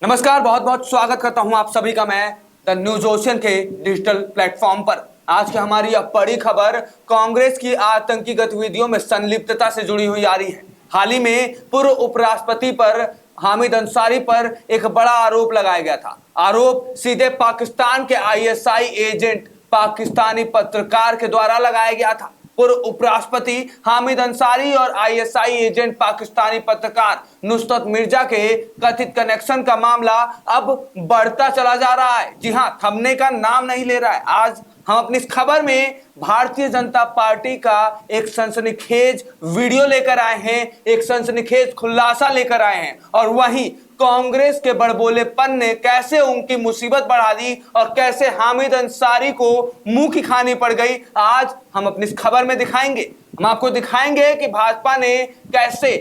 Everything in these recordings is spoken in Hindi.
नमस्कार, बहुत बहुत स्वागत करता हूं आप सभी का मैं द न्यूज ओशन के डिजिटल प्लेटफॉर्म पर। आज की हमारी यह बड़ी खबर कांग्रेस की आतंकी गतिविधियों में संलिप्तता से जुड़ी हुई आ रही है। हाल ही में पूर्व उपराष्ट्रपति पर हामिद अंसारी पर एक बड़ा आरोप लगाया गया था। आरोप सीधे पाकिस्तान के आईएसआई एजेंट पाकिस्तानी पत्रकार के द्वारा लगाया गया था। पूर्व उपराष्ट्रपति हामिद अंसारी और आईएसआई एजेंट पाकिस्तानी पत्रकार नुसरत मिर्जा के कथित कनेक्शन का मामला अब बढ़ता चला जा रहा है। जी हां, थमने का नाम नहीं ले रहा है। आज हम अपनी इस खबर में भारतीय जनता पार्टी का एक सनसनीखेज वीडियो लेकर आए हैं, एक सनसनीखेज खुलासा लेकर आए हैं, और वहीं कांग्रेस के बड़बोलेपन ने कैसे उनकी मुसीबत बढ़ा दी और कैसे हामिद अंसारी को मुंह की खानी पड़ गई, आज हम अपनी इस खबर में दिखाएंगे। हम आपको दिखाएंगे कि भाजपा ने कैसे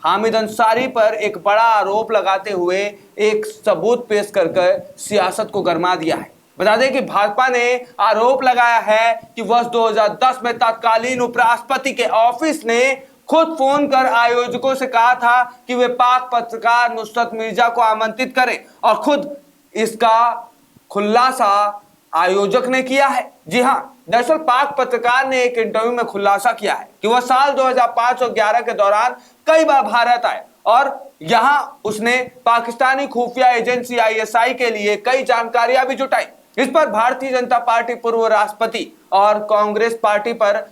हामिद अंसारी पर एक बड़ा आरोप लगाते हुए एक सबूत पेश करके सियासत को गरमा दिया है। बता दें कि भाजपा ने आरोप लगाया है कि वर्ष 2010 में तत्कालीन उपराष्ट्रपति के ऑफिस ने खुद फोन कर आयोजकों से कहा था कि वे पाक पत्रकार नुसरत मिर्जा को आमंत्रित करें, और खुद इसका खुलासा आयोजक ने किया है। जी हां, दरअसल पाक पत्रकार ने एक इंटरव्यू में खुलासा किया है कि वह साल 2005 और 11 के दौरान कई बार भारत आए और यहां उसने पाकिस्तानी खुफिया एजेंसी आईएसआई के लिए कई जानकारियां भी जुटाई। इस पर भारतीय जनता पार्टी पूर्व राष्ट्रपति और कांग्रेस पार्टी पर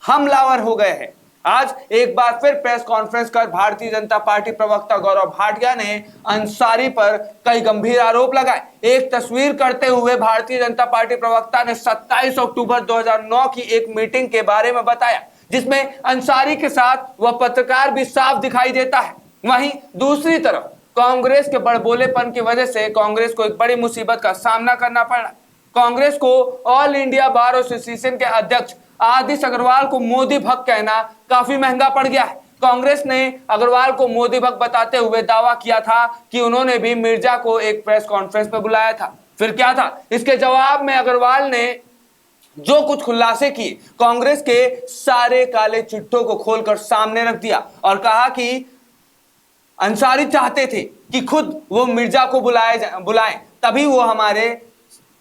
हमलावर हो गए हैं। आज एक बार फिर प्रेस कॉन्फ्रेंस कर भारतीय जनता पार्टी प्रवक्ता गौरव भाटिया ने अंसारी पर कई गंभीर आरोप लगाए। एक तस्वीर करते हुए भारतीय जनता पार्टी प्रवक्ता ने 27 अक्टूबर 2009 की एक मीटिंग के बारे में बताया, जिसमें अंसारी के साथ वह पत्रकार भी साफ दिखाई देता है। वहीं दूसरी तरफ कांग्रेस के बड़बोलेपन की वजह से कांग्रेस को एक बड़ी मुसीबत का सामना करना पड़ा। कांग्रेस को ऑल इंडिया बार एसोसिएशन के अध्यक्ष आदिश अग्रवाल को मोदी भक्त कहना काफी महंगा पड़ गया है। कांग्रेस ने अग्रवाल को मोदी भक्त बताते हुए दावा किया था कि उन्होंने भी मिर्जा को एक प्रेस कॉन्फ्रेंस में बुलाया था। फिर क्या था? इसके जवाब में अग्रवाल ने जो कुछ खुलासे किए, कांग्रेस के सारे काले चिट्ठों को खोलकर सामने रख दिया और कहा कि अंसारी चाहते थे कि खुद वो मिर्जा को बुलाएं, तभी वो हमारे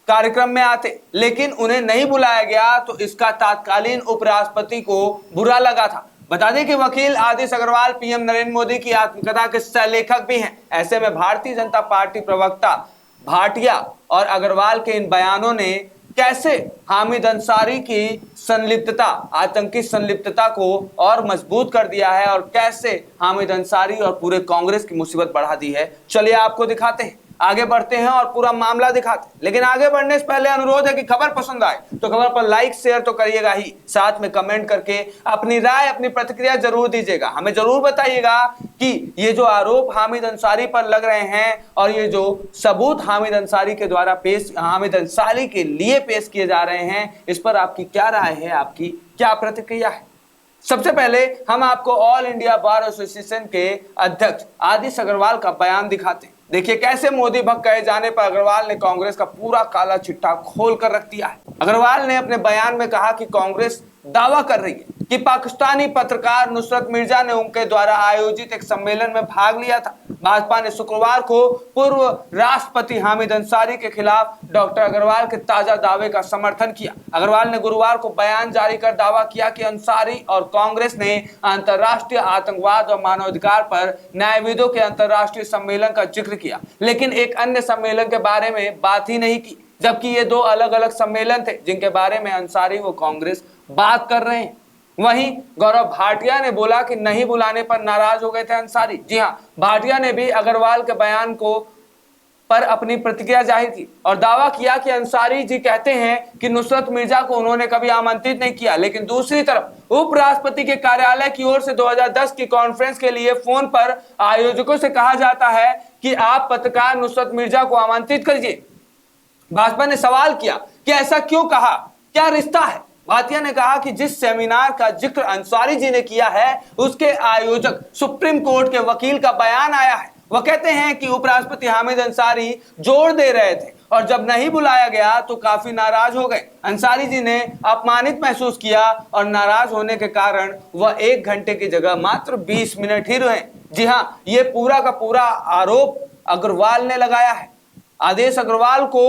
कार्यक्रम में आते, लेकिन उन्हें नहीं बुलाया गया तो इसका तत्कालीन उपराष्ट्रपति को बुरा लगा था। बता दें कि वकील आदिश अग्रवाल पीएम नरेंद्र मोदी की आत्मकथा के सहलेखक भी हैं। ऐसे में भारतीय जनता पार्टी प्रवक्ता भाटिया और अग्रवाल के इन बयानों ने कैसे हामिद अंसारी की संलिप्तता, आतंकी संलिप्तता को और मजबूत कर दिया है और कैसे हामिद अंसारी और पूरे कांग्रेस की मुसीबत बढ़ा दी है, चलिए आपको दिखाते हैं। आगे बढ़ते हैं और पूरा मामला दिखाते हैं, लेकिन आगे बढ़ने से पहले अनुरोध है कि खबर पसंद आए तो खबर पर लाइक शेयर तो करिएगा ही, साथ में कमेंट करके अपनी राय, अपनी प्रतिक्रिया जरूर दीजिएगा। हमें जरूर बताइएगा कि ये जो आरोप हामिद अंसारी पर लग रहे हैं और ये जो सबूत हामिद अंसारी के द्वारा हामिद अंसारी के लिए पेश किए जा रहे हैं, इस पर आपकी क्या राय है, आपकी क्या प्रतिक्रिया है। सबसे पहले हम आपको ऑल इंडिया बार एसोसिएशन के अध्यक्ष आदिश अग्रवाल का बयान दिखाते हैं। देखिए कैसे मोदी भक्त कहे जाने पर अग्रवाल ने कांग्रेस का पूरा काला चिट्ठा खोल कर रख दिया है। अग्रवाल ने अपने बयान में कहा कि कांग्रेस दावा कर रही है कि पाकिस्तानी पत्रकार नुसरत मिर्जा ने उनके द्वारा आयोजित एक सम्मेलन में भाग लिया था। भाजपा ने शुक्रवार को पूर्व राष्ट्रपति हामिद अंसारी के खिलाफ डॉक्टर अग्रवाल के ताजा दावे का समर्थन किया। अग्रवाल ने गुरुवार को बयान जारी कर दावा किया कि अंसारी और कांग्रेस ने अंतर्राष्ट्रीय आतंकवाद और मानवाधिकार पर न्यायविदों के अंतर्राष्ट्रीय सम्मेलन का जिक्र किया, लेकिन एक अन्य सम्मेलन के बारे में बात ही नहीं की, जबकि ये दो अलग अलग सम्मेलन थे जिनके बारे में अंसारी व कांग्रेस बात कर रहे हैं। वहीं गौरव भाटिया ने बोला कि नहीं बुलाने पर नाराज हो गए थे अंसारी। जी हां, भाटिया ने भी अग्रवाल के बयान को पर अपनी प्रतिक्रिया जाहिर की और दावा किया कि अंसारी जी कहते हैं कि नुसरत मिर्जा को उन्होंने कभी आमंत्रित नहीं किया, लेकिन दूसरी तरफ उपराष्ट्रपति के कार्यालय की ओर से 2010 की कॉन्फ्रेंस के लिए फोन पर आयोजकों से कहा जाता है कि आप पत्रकार नुसरत मिर्जा को आमंत्रित करिए। भाजपा ने सवाल किया कि ऐसा क्यों कहा, क्या रिश्ता है। भाटिया ने कहा कि जिस सेमिनार का जिक्र अंसारी जी ने किया है उसके आयोजक सुप्रीम कोर्ट के वकील का बयान आया है। वह कहते हैं कि उपराष्ट्रपति हामिद अंसारी जोर दे रहे थे और जब नहीं बुलाया गया तो काफी नाराज हो गए। अंसारी जी ने अपमानित महसूस किया और नाराज होने के कारण वह 1 घंटे की जगह मात्र 20 मिनट ही रहे। जी हाँ, ये पूरा का पूरा आरोप अग्रवाल ने लगाया है। आदेश अग्रवाल को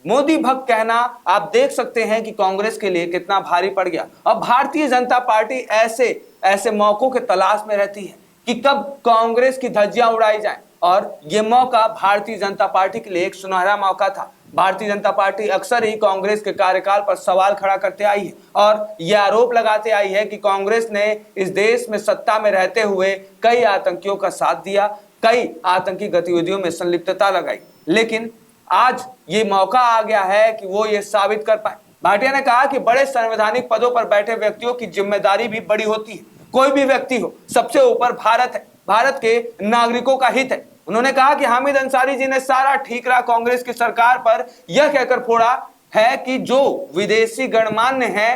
मोदी भक्त कहना आप देख सकते हैं कि कांग्रेस के लिए कितना भारी पड़ गया। अब भारतीय जनता पार्टी ऐसे ऐसे मौकों के तलाश में रहती है कि कब कांग्रेस की धज्जियां उड़ाई जाएं, और ये मौका भारतीय जनता पार्टी के लिए एक सुनहरा मौका था। भारतीय जनता पार्टी अक्सर ही कांग्रेस के कार्यकाल पर सवाल खड़ा करते आई है और यह आरोप लगाते आई है कि कांग्रेस ने इस देश में सत्ता में रहते हुए कई आतंकियों का साथ दिया, कई आतंकी गतिविधियों में संलिप्तता लगाई। लेकिन आज ये मौका आ गया है कि वो ये साबित कर पाए। भाटिया ने कहा कि बड़े संवैधानिक पदों पर बैठे व्यक्तियों की जिम्मेदारी भी बड़ी होती है। कोई भी व्यक्ति हो, सबसे ऊपर भारत है, भारत के नागरिकों का हित है। उन्होंने कहा कि हामिद अंसारी जी ने सारा ठीकरा कांग्रेस की सरकार पर यह कहकर फोड़ा है कि जो विदेशी गणमान्य है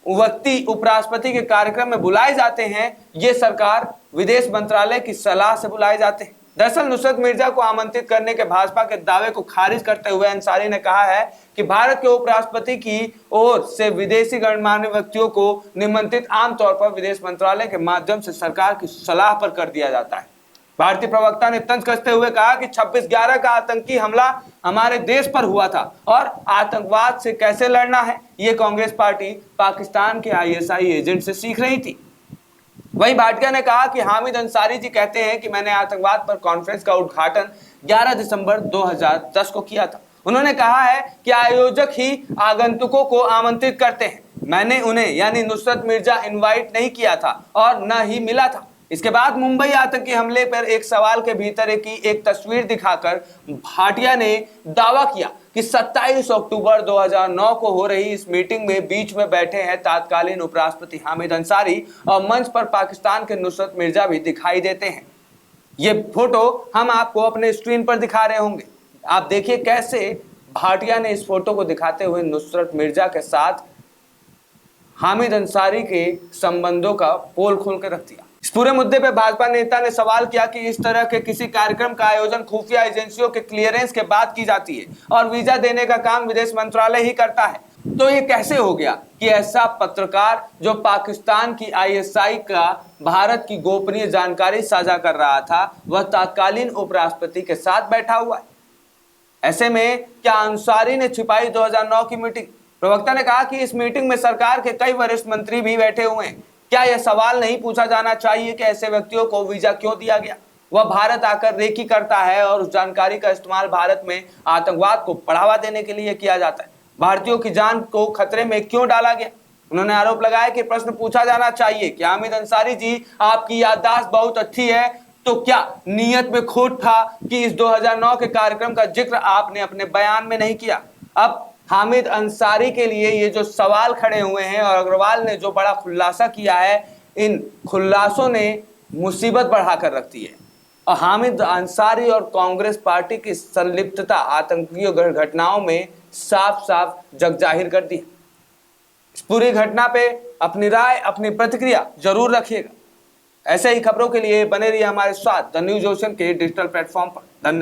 व्यक्ति उपराष्ट्रपति के कार्यक्रम में बुलाए जाते हैं, ये सरकार विदेश मंत्रालय की सलाह से बुलाए जाते हैं। दरअसल नुसरत मिर्जा को आमंत्रित करने के भाजपा के दावे को खारिज करते हुए अंसारी ने कहा है कि भारत के उपराष्ट्रपति की ओर से विदेशी गणमान्य व्यक्तियों को निमंत्रित आमतौर पर विदेश मंत्रालय के माध्यम से सरकार की सलाह पर कर दिया जाता है। भारतीय प्रवक्ता ने तंज कसते हुए कहा कि 26/11 का आतंकी हमला हमारे देश पर हुआ था और आतंकवाद से कैसे लड़ना है ये कांग्रेस पार्टी पाकिस्तान के ISI एजेंट से सीख रही थी। वहीं भाटिया ने कहा कि हामिद अंसारी जी कहते हैं कि मैंने आतंकवाद पर कॉन्फ्रेंस का उद्घाटन 11 दिसंबर 2010 को किया था। उन्होंने कहा है कि आयोजक ही आगंतुकों को आमंत्रित करते हैं, मैंने उन्हें यानी नुसरत मिर्जा इनवाइट नहीं किया था और न ही मिला था। इसके बाद मुंबई आतंकी हमले पर एक सवाल के भीतर की एक तस्वीर दिखाकर भाटिया ने दावा किया कि 27 अक्टूबर 2009 को हो रही इस मीटिंग में बीच में बैठे हैं तत्कालीन उपराष्ट्रपति हामिद अंसारी और मंच पर पाकिस्तान के नुसरत मिर्जा भी दिखाई देते हैं। ये फोटो हम आपको अपने स्क्रीन पर दिखा रहे होंगे। आप देखिए कैसे भाटिया ने इस फोटो को दिखाते हुए नुसरत मिर्जा के साथ हामिद अंसारी के संबंधों का पोल खोल कर रख दिया। इस पूरे मुद्दे पे भाजपा नेता ने सवाल किया कि इस तरह के किसी कार्यक्रम का आयोजन खुफिया एजेंसियों के क्लियरेंस के बाद की जाती है और वीजा देने का काम विदेश मंत्रालय ही करता है, तो ये कैसे हो गया कि ऐसा पत्रकार जो पाकिस्तान की ISI का भारत की गोपनीय जानकारी साझा कर रहा था वह तत्कालीन उपराष्ट्रपति के साथ बैठा हुआ है। ऐसे में क्या अंसारी ने छिपाई 2009 की मीटिंग? प्रवक्ता ने कहा कि इस मीटिंग में सरकार के कई वरिष्ठ मंत्री भी बैठे हुए हैं। क्या यह सवाल नहीं पूछा जाना चाहिए कि ऐसे व्यक्तियों को वीजा क्यों दिया गया? वह भारत आकर रेकी करता है और उस जानकारी का इस्तेमाल भारत में आतंकवाद को बढ़ावा देने के लिए किया जाता है। भारतीयों की जान को खतरे में क्यों डाला गया? उन्होंने आरोप लगाया कि प्रश्न पूछा जाना चाहिए कि हामिद अंसारी जी, आपकी याददाश्त बहुत अच्छी है, तो क्या नियत में खोट था कि इस 2009 के कार्यक्रम का जिक्र आपने अपने बयान में नहीं किया? अब हामिद अंसारी के लिए ये जो सवाल खड़े हुए हैं और अग्रवाल ने जो बड़ा खुलासा किया है, इन खुलासों ने मुसीबत बढ़ाकर रख दी है और हामिद अंसारी और कांग्रेस पार्टी की संलिप्तता आतंकी घटनाओं में साफ साफ जग जाहिर कर दी है। इस पूरी घटना पे अपनी राय, अपनी प्रतिक्रिया जरूर रखिएगा। ऐसे ही खबरों के लिए बने रहिए हमारे साथ द न्यूज ओशन के डिजिटल प्लेटफॉर्म पर। धन्यवाद।